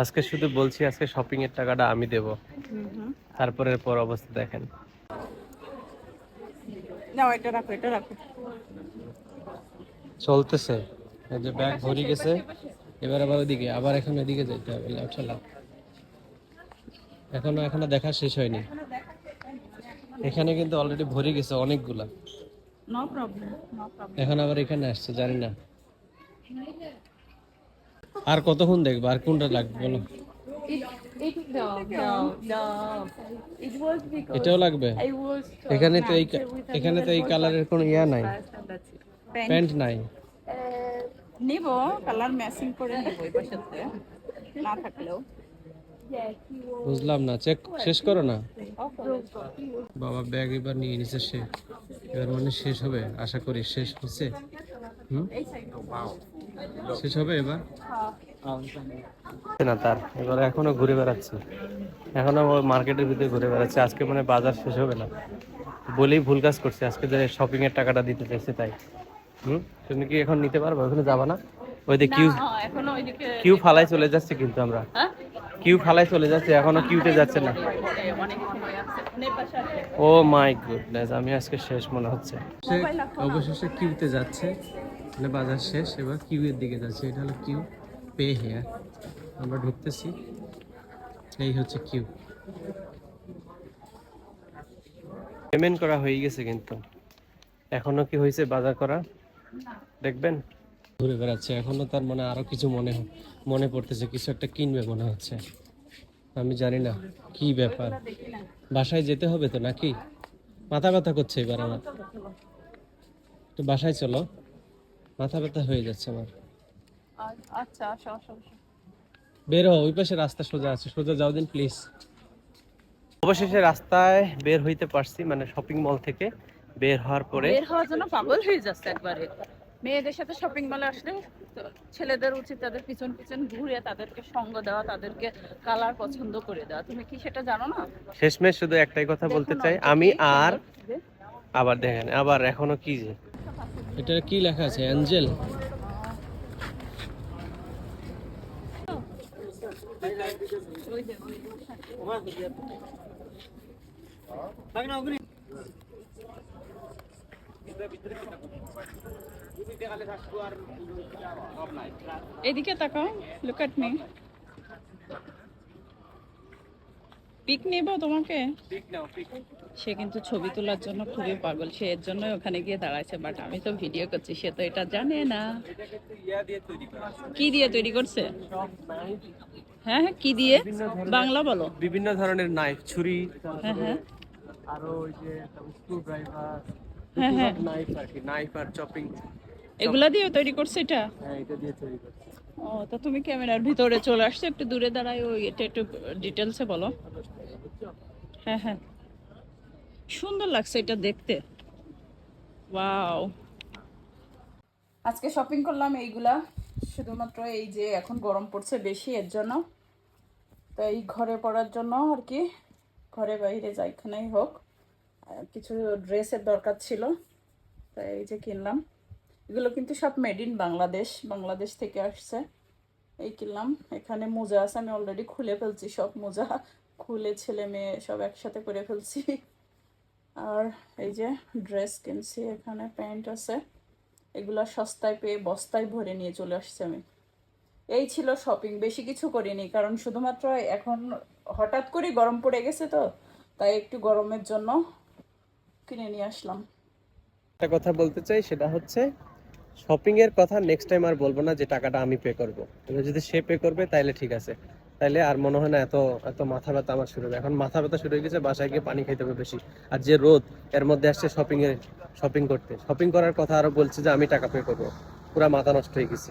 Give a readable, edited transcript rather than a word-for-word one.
আজকে শুধু বলছি আজকে শপিং এর টাকাটা আমি দেব, তারপরের পর অবস্থা দেখেন। নাও এটা রাখো, এটা রাখো। চলতেছে, এই যে ব্যাগ ভরে গেছে, এবার আবার ওদিকে, আবার এখন এদিকে যেতে হবে। চলো, এখনো দেখা শেষ হয়নি। এখানে কিন্তু অলরেডি ভরে গেছে অনেকগুলা। No problem, no problem. এখন আবার এখানে আসছে, জানি না আর কতক্ষণ দেখবো, আর কোনটা লাগবে বলো। এটাও লাগবে। এখানে তো এই কালারের কোনো ইয়া নাই, প্যান্ট নাই। নিব, কালার ম্যাচিং করে নিব এবার সাথে, না থাকলেও। বুঝলাম না, চেক শেষ করো না বাবা। ব্যাগ এবার নিয়ে নিছে সে, এবার মানে শেষ হবে আশা করি। শেষ হচ্ছে, শেষ হবে এবার না তার। এবার এখনো ঘুরে বেড়াচ্ছে, এখনো মার্কেটের ভিতরে ঘুরে বেড়াচ্ছে। আজকে মানে বাজার শেষ হবে না বলেই ভুল কাজ করছে। আজকে যে শপিং এর টাকাটা দিতে চাইছে তাই। তুমি কি এখন নিতে পারবে? ওখানে যাবা না? ওই যে কিউ ফালাই চলে যাচ্ছে, কিন্তু আমরা কিউ ফালাই চলে যাচ্ছে, এখনো কিউতে যাচ্ছে না। ও মাই গুডনেস, আমি আজকে শেষ মনে হচ্ছে। অবশেষে কিউতে যাচ্ছে, মানে বাজার শেষ, এবার কিউ এর দিকে যাচ্ছে। এটা হলো কিউ পে হেয়ার, আমরা ঢুকতেছি। এই হচ্ছে কিউ। পেমেন্ট করা হয়ে গেছে, কিন্তু এখনো কি হয়েছে বাজার করা দেখবেন। ঘুরে বেড়াচ্ছে এখনো, তার মানে আরো কিছু মনে পড়তেছে, কিছু একটা কিনবে মনে হচ্ছে। আমি জানি না কি ব্যাপার। বাসায় যেতে হবে তো নাকি? মাথা ব্যথা করছে এবার আমার, একটু বাসায় চলো, মাথা ব্যথা হয়ে যাচ্ছে আমার। আচ্ছা, আসো আসো। বের হও, ওই পাশে রাস্তা সোজা আছে, সোজা যাও দিন প্লিজ। অবশেষে রাস্তায় বের হইতে পারছি, মানে শপিং মল থেকে বের হওয়ার পরে। বের হওয়ার জন্য পাগল হয়ে যাচ্ছে একবারে। মেয়েদের সাথে শপিং মলে আসলে ছেলেদের উচিত তাদের পিছন পিছন ঘুরে তাদেরকে সঙ্গ দেওয়া, তাদেরকে কালার পছন্দ করে দেওয়া। তুমি কি সেটা জানো না? শেষমেশ শুধু একটাই কথা বলতে চাই আমি, আর আবার দেখেন আবার এখনো কি যে, এটা কি লেখা আছে? অ্যাঞ্জেল। এদিকে তাকাও, লুক এট মি। পিক নেব তোমাকে? সে কিন্তু ছবি তোলার জন্য খুবই পাগল, সে এর জন্য ওখানে গিয়ে দাঁড়াইছে, বাট আমি তো ভিডিও করছি, সে তো এটা জানে না। কি দিয়ে তৈরি করছে? হ্যাঁ হ্যাঁ, কি দিয়ে? বাংলা বলো। বিভিন্ন ধরনের নাইফ, ছুরি, হ্যাঁ হ্যাঁ আরো ওই যে স্ক্রু ড্রাইভার, হ্যাঁ হ্যাঁ, নাইফ আর কি, নাইফ আর চপিং। এগুলা দিয়ে তৈরি করছে এটা? হ্যাঁ, এটা দিয়ে তৈরি করছে। ও, তো তুমি ক্যামেরার ভিতরে চলে আসছো, একটু দূরে দাঁড়ায়, ওই এটা একটু ডিটেলসে বলো। হ্যাঁ হ্যাঁ, সুন্দর লাগছে এটা দেখতে। ওয়াও, আজকে শপিং করলাম এইগুলা, শুধুমাত্র এই যে এখন গরম পড়ছে বেশি এর জন্য, তাই ঘরে পরার জন্য আর কি, ঘরে বাইরে যাইখানেই হোক। কিছু ড্রেসের দরকার ছিল, তাই এই যে কিনলাম। এগুলো কিন্তু সব মেড ইন বাংলাদেশ, বাংলাদেশ থেকে আসছে। এই কিনলাম। এখানে মোজা আছে, আমি অলরেডি খুলে ফেলছি সব মোজা, খুলে ছেলে মেয়ে সব একসাথে করে ফেলছি। আর এই যে ড্রেস কিনছি, এখানে প্যান্ট আছে। এগুলো সস্তায় পেয়ে বস্তায় ভরে নিয়ে চলে আসছি আমি। এই ছিল শপিং, বেশি কিছু করিনি, কারণ শুধুমাত্র এখন হঠাৎ করে গরম পড়ে গেছে, তো তাই একটু গরমের জন্য কিনে নিয়ে আসলাম। একটা কথা বলতে চাই, সেটা হচ্ছে শপিং এর কথা নেক্সট টাইম আর বলবো না যে টাকাটা আমি পে করব। এবার যদি সে পে করবে তাইলে ঠিক আছে, তাইলে আর মনে হয় না এত এত মাথা ব্যথা আমার শুরু হবে। এখন মাথা ব্যথা শুরু হয়ে গেছে, বাসায় গিয়ে পানি খাইতে হবে বেশি। আর যে রোদ, এর মধ্যে আসছে শপিং করার কথা, আরো বলছে যে আমি টাকা পে করবো। পুরা মাথা নষ্ট হয়ে গেছে।